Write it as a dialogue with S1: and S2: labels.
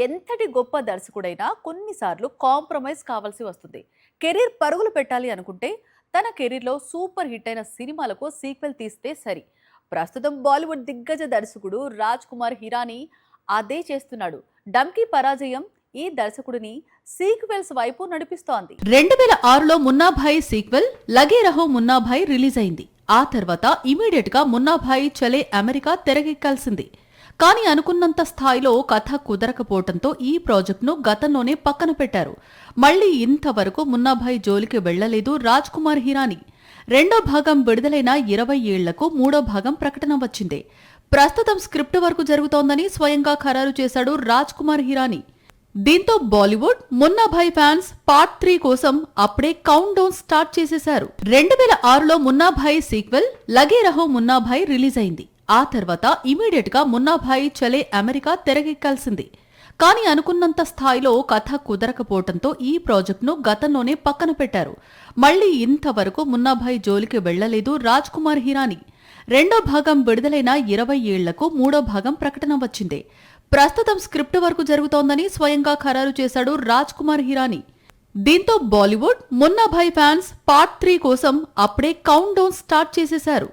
S1: ఎంతటి గొప్ప దర్శకుడైనా కొన్నిసార్లు కాంప్రమైజ్ కావాల్సి వస్తుంది. కెరీర్ పరుగులు పెట్టాలి అనుకుంటే తన కెరీర్లో సూపర్ హిట్ అయిన సినిమాలకు సీక్వెల్ తీస్తే సరి. ప్రస్తుతం బాలీవుడ్ దిగ్గజ దర్శకుడు రాజ్ కుమార్ హిరానీ అదే చేస్తున్నాడు. డంకీ పరాజయం ఈ దర్శకుడిని సీక్వెల్స్ వైపు నడిపిస్తోంది.
S2: 2006లో మున్నాభాయ్ సీక్వెల్ లగే రహో మున్నాభాయ్ రిలీజ్ అయింది. ఆ తర్వాత ఇమీడియట్ గా మున్నాభాయ్ చలే అమెరికా తెరకెక్కాల్సింది. కానీ అనుకున్నంత స్థాయిలో కథ కుదరకపోవడంతో ఈ ప్రాజెక్టును గతంలోనే పక్కన పెట్టారు. మళ్లీ ఇంతవరకు మున్నాభాయ్ జోలికి వెళ్లలేదు రాజ్ కుమార్ హిరానీ. రెండో భాగం విడుదలైన 20 ఏళ్లకు మూడో భాగం ప్రకటన వచ్చింది. ప్రస్తుతం స్క్రిప్ట్ వర్క్ జరుగుతోందని స్వయంగా ఖరారు చేశాడు రాజ్ కుమార్ హిరానీ. దీంతో బాలీవుడ్ మున్నాభాయ్ ఫ్యాన్స్ పార్ట్ 3 కోసం అప్పుడే కౌంట్ డౌన్ స్టార్ట్ చేసేశారు. 2006లో మున్నాభాయ్ సీక్వెల్ లగే రహో మున్నాభాయ్ రిలీజ్ అయింది. ఆ తర్వాత ఇమీడియట్ గా మున్నాభాయ్ చలే అమెరికా తెరకెక్కాల్సింది. కానీ అనుకున్నంత స్థాయిలో కథ కుదరకపోవడంతో ఈ ప్రాజెక్టును గతంలోనే పక్కన పెట్టారు. మళ్లీ ఇంతవరకు మున్నాభాయ్ జోలికి వెళ్లలేదు రాజ్ కుమార్ హిరానీ. రెండో భాగం విడుదలైన 20 ఏళ్లకు మూడో భాగం ప్రకటన వచ్చింది. ప్రస్తుతం స్క్రిప్ట్ వర్క్ జరుగుతోందని స్వయంగా ఖరారు చేశాడు రాజ్ కుమార్ హిరానీ. దీంతో బాలీవుడ్ మున్నాభాయ్ ఫ్యాన్స్ పార్ట్ 3 కోసం అప్పుడే కౌంట్ డౌన్ స్టార్ట్ చేసేశారు.